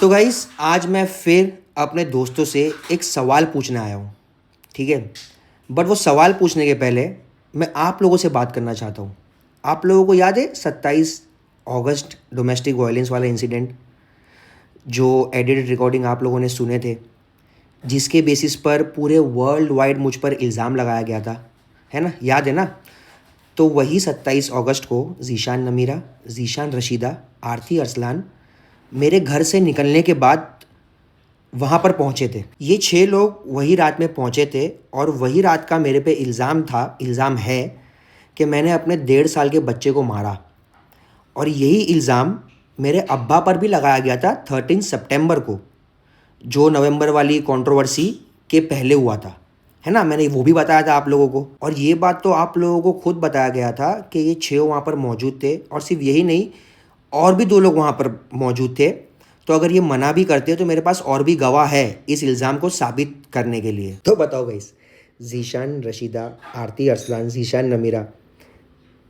तो गाइस आज मैं फिर अपने दोस्तों से एक सवाल पूछने आया हूँ। ठीक है, बट वो सवाल पूछने के पहले मैं आप लोगों से बात करना चाहता हूँ। आप लोगों को याद है 27 अगस्त डोमेस्टिक वायलेंस वाला इंसिडेंट, जो एडिटेड रिकॉर्डिंग आप लोगों ने सुने थे, जिसके बेसिस पर पूरे वर्ल्ड वाइड मुझ पर इल्ज़ाम लगाया गया था, है ना? याद है ना? तो वही 27 अगस्त को ज़ीशान नमीरा, ज़ीशान रशीदा, आरती अरसलान मेरे घर से निकलने के बाद वहाँ पर पहुँचे थे। ये 6 लोग वही रात में पहुँचे थे और वही रात का मेरे पे इल्ज़ाम है कि मैंने अपने 1.5 साल के बच्चे को मारा। और यही इल्ज़ाम मेरे अब्बा पर भी लगाया गया था 13 सितंबर को, जो नवंबर वाली कंट्रोवर्सी के पहले हुआ था, है ना? मैंने वो भी बताया था आप लोगों को। और ये बात तो आप लोगों को खुद बताया गया था कि ये 6 वहाँ पर मौजूद थे, और सिर्फ यही नहीं, और भी 2 लोग वहाँ पर मौजूद थे। तो अगर ये मना भी करते तो मेरे पास और भी गवाह है इस इल्ज़ाम को साबित करने के लिए। तो बताओ गाइस, ज़ीशान रशीदा, आरती अरसलान, ज़ीशान नमीरा,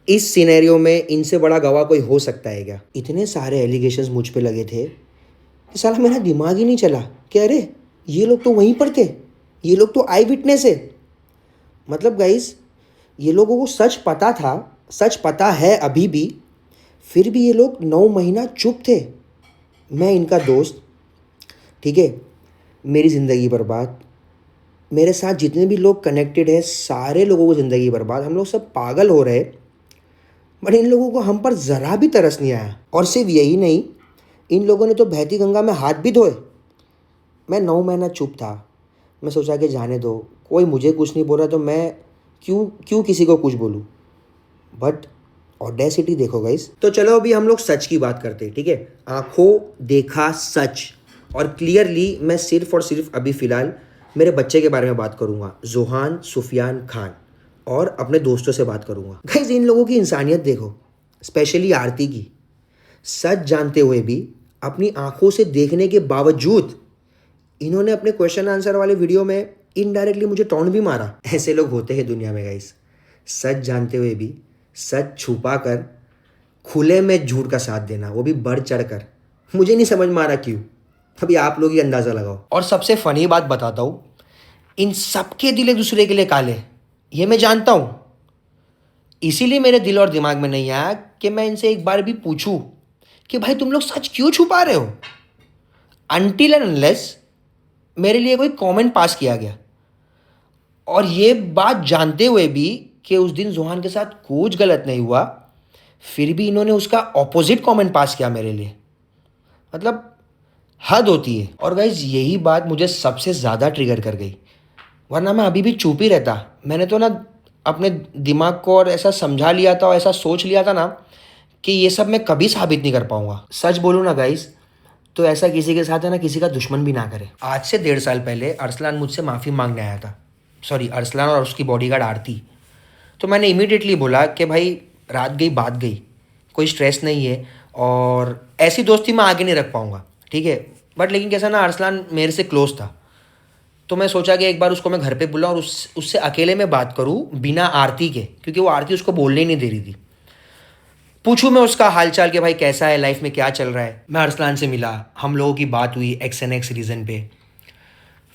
इस सिनेरियो में इनसे बड़ा गवाह कोई हो सकता है क्या? इतने सारे एलिगेशंस मुझ पे लगे थे कि साला मेरा दिमाग ही नहीं चला कि अरे ये लोग तो वहीं पर थे, ये लोग तो आई विटनेस है। मतलब गाइस, ये लोगों को सच पता था, सच पता है अभी भी, फिर भी ये लोग 9 महीना चुप थे। मैं इनका दोस्त, ठीक है, मेरी ज़िंदगी बर्बाद, मेरे साथ जितने भी लोग कनेक्टेड है सारे लोगों को ज़िंदगी बर्बाद, हम लोग सब पागल हो रहे, बट इन लोगों को हम पर ज़रा भी तरस नहीं आया। और सिर्फ यही नहीं, इन लोगों ने तो बहती गंगा में हाथ भी धोए। मैं 9 महीना चुप था। मैं सोचा कि जाने दो, कोई मुझे कुछ नहीं बोल रहा तो मैं क्यों किसी को कुछ बोलूँ। बट ऑडेसिटी देखो गाइस। तो चलो अभी हम लोग सच की बात करते हैं, ठीक है? आंखों देखा सच। और क्लियरली मैं सिर्फ और सिर्फ अभी फ़िलहाल मेरे बच्चे के बारे में बात करूँगा, जोहान सुफियान खान, और अपने दोस्तों से बात करूँगा। गाइस, इन लोगों की इंसानियत देखो, स्पेशली आरती की। सच जानते हुए भी, अपनी आंखों से देखने के बावजूद, इन्होंने अपने क्वेश्चन आंसर वाले वीडियो में इनडायरेक्टली मुझे टॉन्ट भी मारा। ऐसे लोग होते हैं दुनिया में गाइस, सच जानते हुए भी सच छुपा कर खुले में झूठ का साथ देना, वो भी बढ़ चढ़ कर। मुझे नहीं समझ में आ रहा क्यों, अभी आप लोग ही अंदाज़ा लगाओ। और सबसे फनी बात बताता हूँ, इन सबके दिल एक दूसरे के लिए काले, ये मैं जानता हूँ। इसीलिए मेरे दिल और दिमाग में नहीं आया कि मैं इनसे एक बार भी पूछूं कि भाई तुम लोग सच क्यों छुपा रहे हो, अनटिल एंड अनलेस मेरे लिए कोई कमेंट पास किया गया। और ये बात जानते हुए भी कि उस दिन जोहान के साथ कुछ गलत नहीं हुआ, फिर भी इन्होंने उसका ऑपोजिट कमेंट पास किया मेरे लिए। मतलब हद होती है। और गाइज, यही बात मुझे सबसे ज़्यादा ट्रिगर कर गई, वरना मैं अभी भी चुप ही रहता। मैंने तो ना अपने दिमाग को और ऐसा समझा लिया था और ऐसा सोच लिया था ना कि ये सब मैं कभी साबित नहीं कर पाऊंगा। सच बोलूँ ना गाइज, तो ऐसा किसी के साथ है ना, किसी का दुश्मन भी ना करे। आज से 1.5 साल पहले अरसलान मुझसे माफ़ी मांगने आया था, सॉरी अरसलान और उसकी बॉडीगार्ड आरती। तो मैंने इमीडिएटली बोला कि भाई रात गई बात गई, कोई स्ट्रेस नहीं है, और ऐसी दोस्ती मैं आगे नहीं रख पाऊँगा, ठीक है? बट लेकिन कैसा ना, अरसलान मेरे से क्लोज था, तो मैं सोचा कि एक बार उसको मैं घर पे बुलाऊं और उससे अकेले में बात करूं बिना आरती के, क्योंकि वो आरती उसको बोलने ही नहीं दे रही थी। पूछूं मैं उसका हालचाल कि भाई कैसा है, लाइफ में क्या चल रहा है। मैं अरसलान से मिला, हम लोगों की बात हुई XNX रीज़न पे।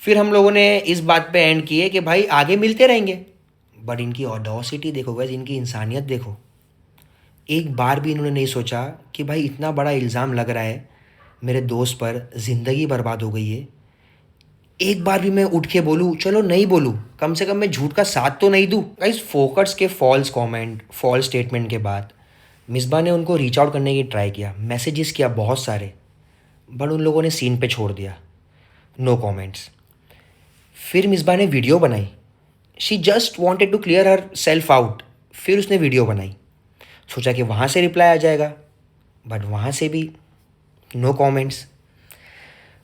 फिर हम लोगों ने इस बात पे एंड किए कि भाई आगे मिलते रहेंगे। बट इनकी ऑडोसिटी देखो गाइस, इनकी इंसानियत देखो। एक बार भी इन्होंने नहीं सोचा कि भाई इतना बड़ा इल्ज़ाम लग रहा है मेरे दोस्त पर, ज़िंदगी बर्बाद हो गई है, एक बार भी मैं उठ के बोलूँ, चलो नहीं बोलूँ, कम से कम मैं झूठ का साथ तो नहीं दूँ। गाइस, फोकट्स के फॉल्स कमेंट, फॉल्स स्टेटमेंट के बाद मिसबा ने उनको रीच आउट करने की ट्राई किया, मैसेजेस किया बहुत सारे, बट उन लोगों ने सीन पे छोड़ दिया, नो कमेंट्स। फिर मिसबा ने वीडियो बनाई, she just wanted to clear herself out. फिर उसने वीडियो बनाई, सोचा कि वहाँ से रिप्लाई आ जाएगा, बट वहाँ से भी नो कमेंट्स।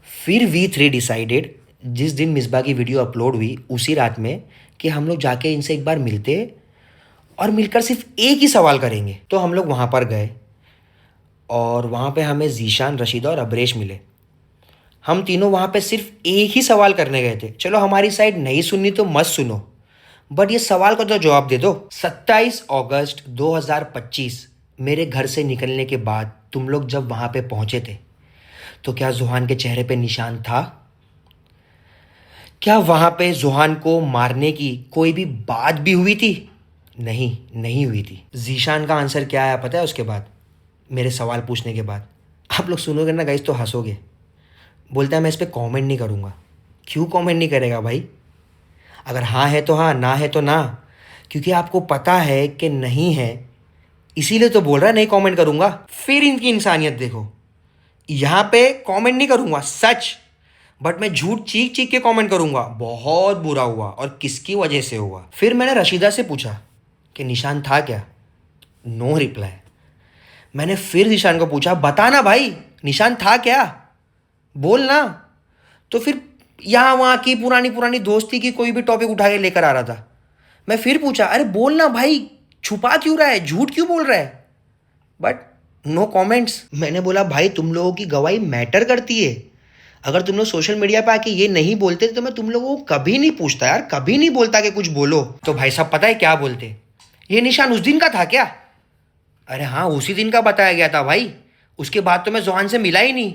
फिर V3 डिसाइडेड, जिस दिन मिसबा की वीडियो अपलोड हुई उसी रात में, कि हम लोग जाके इनसे एक बार मिलते और मिलकर सिर्फ एक ही सवाल करेंगे। तो हम लोग वहाँ पर गए और वहाँ पे हमें ज़ीशान, रशीदा और अबरेश मिले। हम तीनों वहाँ पे सिर्फ एक ही सवाल करने गए थे। चलो हमारी साइड नहीं सुननी तो मत सुनो, बट ये सवाल का तो जवाब दे दो। 27 अगस्त 2025 मेरे घर से निकलने के बाद तुम लोग जब वहाँ पे पहुँचे थे, तो क्या जुहान के चेहरे पे निशान था? क्या वहां पे जुहान को मारने की कोई भी बात भी हुई थी? नहीं, नहीं हुई थी। जीशान का आंसर क्या आया पता है उसके बाद, मेरे सवाल पूछने के बाद? आप लोग सुनोगे ना गाइस तो हंसोगे। बोलता है मैं इस पर कॉमेंट नहीं करूँगा। क्यों कॉमेंट नहीं करेगा भाई? अगर हाँ है तो हाँ, ना है तो ना। क्योंकि आपको पता है कि नहीं है, इसीलिए तो बोल रहा है नहीं कमेंट करूंगा। फिर इनकी इंसानियत देखो, यहाँ पे कमेंट नहीं करूंगा सच, बट मैं झूठ चीख चीख के कमेंट करूंगा बहुत बुरा हुआ और किसकी वजह से हुआ। फिर मैंने रशीदा से पूछा कि निशान था क्या? No reply. मैंने फिर निशान को पूछा बताना भाई, निशान था क्या, बोल ना। तो फिर यहाँ वहाँ की पुरानी पुरानी दोस्ती की कोई भी टॉपिक उठा के लेकर आ रहा था। मैं फिर पूछा अरे बोल ना भाई, छुपा क्यों रहा है, झूठ क्यों बोल रहा है? But no comments. मैंने बोला भाई तुम लोगों की गवाही मैटर करती है। अगर तुम लोग सोशल मीडिया पे आके ये नहीं बोलते तो मैं तुम लोगों को कभी नहीं पूछता यार, कभी नहीं बोलता कि कुछ बोलो। तो भाई साहब पता है क्या बोलते, ये निशान उस दिन का था क्या? अरे हाँ उसी दिन का बताया गया था भाई, उसके बाद तो मैं जोहान से मिला ही नहीं,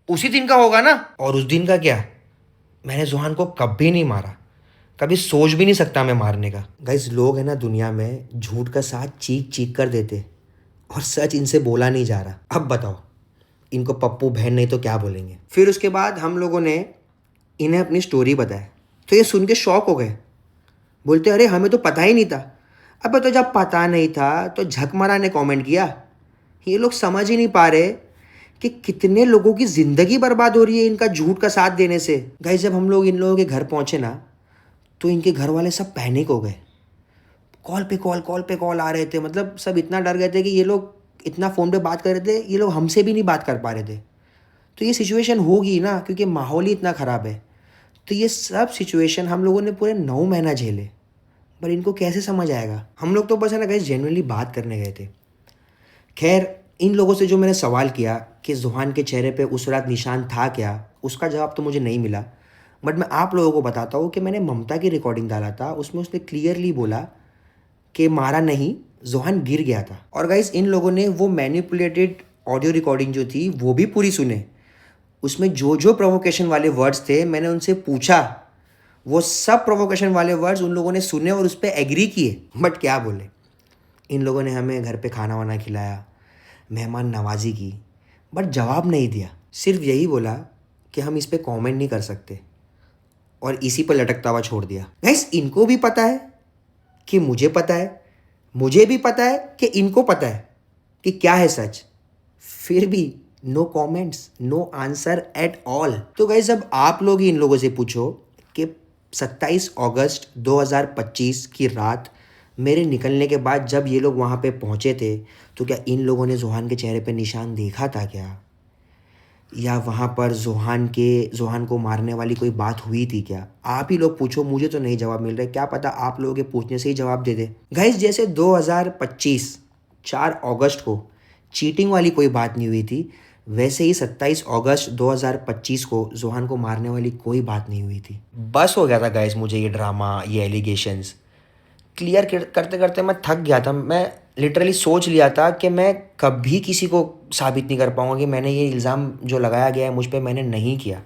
उसी दिन का होगा ना। और उस दिन का क्या, मैंने जोहान को कभी नहीं मारा, कभी सोच भी नहीं सकता मैं मारने का। गाइस लोग हैं ना दुनिया में झूठ का साथ चीख चीख कर देते और सच इनसे बोला नहीं जा रहा। अब बताओ इनको पप्पू बहन नहीं तो क्या बोलेंगे। फिर उसके बाद हम लोगों ने इन्हें अपनी स्टोरी बताया तो ये सुन के शॉक हो गए। बोलते अरे हमें तो पता ही नहीं था। अब तो जब पता नहीं था तो झकमरा ने कमेंट किया। ये लोग समझ ही नहीं पा रहे कि कितने लोगों की ज़िंदगी बर्बाद हो रही है इनका झूठ का साथ देने से। गाइस जब हम लोग इन लोगों के घर पहुँचे ना तो इनके घर वाले सब पैनिक हो गए। कॉल पे कॉल आ रहे थे, मतलब सब इतना डर गए थे कि ये लोग इतना फ़ोन पे बात कर रहे थे, ये लोग हमसे भी नहीं बात कर पा रहे थे। तो ये सिचुएशन होगी ना क्योंकि माहौल ही इतना ख़राब है। तो ये सब सिचुएशन हम लोगों ने पूरे 9 महीना झेले, पर इनको कैसे समझ आएगा। हम लोग तो बस है ना गाइस जेन्युइनली बात करने गए थे। खैर इन लोगों से जो मैंने सवाल किया कि जुहान के चेहरे पे उस रात निशान था क्या, उसका जवाब तो मुझे नहीं मिला। बट मैं आप लोगों को बताता हूँ कि मैंने ममता की रिकॉर्डिंग डाला था, उसमें उसने क्लियरली बोला कि मारा नहीं, जोहान गिर गया था। और गाइस इन लोगों ने वो मैनिपुलेटेड ऑडियो रिकॉर्डिंग जो थी वो भी पूरी सुने। उसमें जो जो प्रोवोकेशन वाले वर्ड्स थे मैंने उनसे पूछा, वो सब प्रोवोकेशन वाले वर्ड्स उन लोगों ने सुने और उस पर एग्री किए। बट क्या बोले, इन लोगों ने हमें घर पे खाना वाना खिलाया, मेहमान नवाजी की, बट जवाब नहीं दिया। सिर्फ यही बोला कि हम इस पर कॉमेंट नहीं कर सकते और इसी पर लटकता हुआ छोड़ दिया। गाइस इनको भी पता है कि मुझे पता है, मुझे भी पता है कि इनको पता है कि क्या है सच, फिर भी no comments, no answer at all. तो गाइस अब आप लोग ही इन लोगों से पूछो कि 27 अगस्त 2025 की रात मेरे निकलने के बाद जब ये लोग वहाँ पे पहुँचे थे तो क्या इन लोगों ने जोहान के चेहरे पे निशान देखा था क्या, या वहाँ पर जोहान को मारने वाली कोई बात हुई थी क्या? आप ही लोग पूछो, मुझे तो नहीं जवाब मिल रहा है। क्या पता आप लोगों के पूछने से ही जवाब दे दे। गाइस जैसे 2025 4 अगस्त को चीटिंग वाली कोई बात नहीं हुई थी, वैसे ही 27 अगस्त 2025 को जोहान को मारने वाली कोई बात नहीं हुई थी। बस हो गया था गाइस मुझे ये ड्रामा, ये एलिगेशंस क्लियर करते करते मैं थक गया था। मैं लिटरली सोच लिया था कि मैं कभी किसी को साबित नहीं कर पाऊँगा कि मैंने ये इल्ज़ाम जो लगाया गया है मुझ पे मैंने नहीं किया।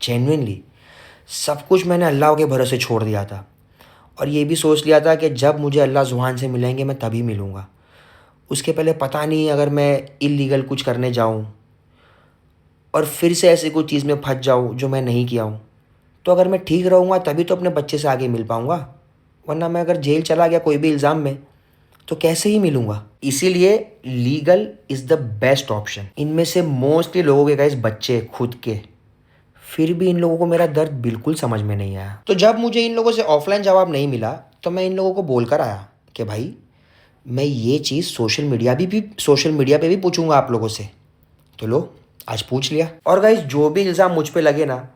जेन्युइनली सब कुछ मैंने अल्लाह के भरोसे छोड़ दिया था और ये भी सोच लिया था कि जब मुझे अल्लाह जुबान से मिलेंगे मैं तभी मिलूँगा। उसके पहले पता नहीं अगर मैं इल्लीगल कुछ करने जाऊँ और फिर से ऐसी कोई चीज़ में फंस जाऊँ जो मैं नहीं किया हूँ, तो अगर मैं ठीक रहूँगा तभी तो अपने बच्चे से आगे मिल पाऊँगा, वरना मैं अगर जेल चला गया कोई भी इल्ज़ाम में तो कैसे ही मिलूँगा। इसीलिए legal is the best option. इनमें से मोस्टली लोगों के गाइस बच्चे खुद के, फिर भी इन लोगों को मेरा दर्द बिल्कुल समझ में नहीं आया। तो जब मुझे इन लोगों से ऑफलाइन जवाब नहीं मिला तो मैं इन लोगों को बोल कर आया कि भाई मैं ये चीज़ सोशल मीडिया पे भी पूछूंगा आप लोगों से। तो लो आज पूछ लिया। और गाइस जो भी इल्ज़ाम मुझ पे लगे ना,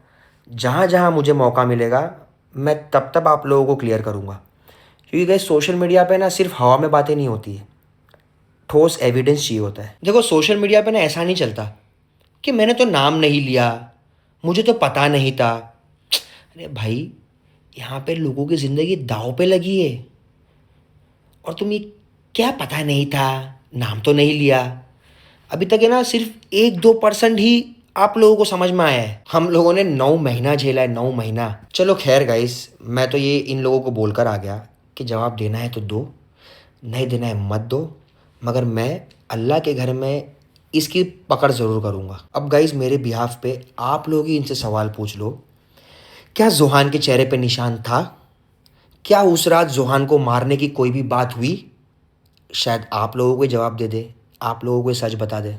जहाँ जहाँ मुझे मौका मिलेगा मैं तब तब आप लोगों को क्लियर करूँगा। क्योंकि गाइस सोशल मीडिया पे ना सिर्फ हवा में बातें नहीं होती है, ठोस एविडेंस चाहिए होता है। देखो सोशल मीडिया पे ना ऐसा नहीं चलता कि मैंने तो नाम नहीं लिया, मुझे तो पता नहीं था। अरे भाई यहाँ पे लोगों की ज़िंदगी दांव पे लगी है और तुम ये क्या पता नहीं था, नाम तो नहीं लिया। अभी तक है ना सिर्फ 1-2% ही आप लोगों को समझ में आया है? हम लोगों ने 9 महीना झेला है, 9 महीना। चलो खैर गाइस, मैं तो ये इन लोगों को बोलकर आ गया कि जवाब देना है तो दो, नहीं देना है मत दो, मगर मैं अल्लाह के घर में इसकी पकड़ ज़रूर करूँगा। अब गाइस मेरे बिहाफ पे आप लोग ही इनसे सवाल पूछ लो, क्या जोहान के चेहरे पे निशान था? क्या उस रात जोहान को मारने की कोई भी बात हुई? शायद आप लोगों को जवाब दे दे, आप लोगों को सच बता दे।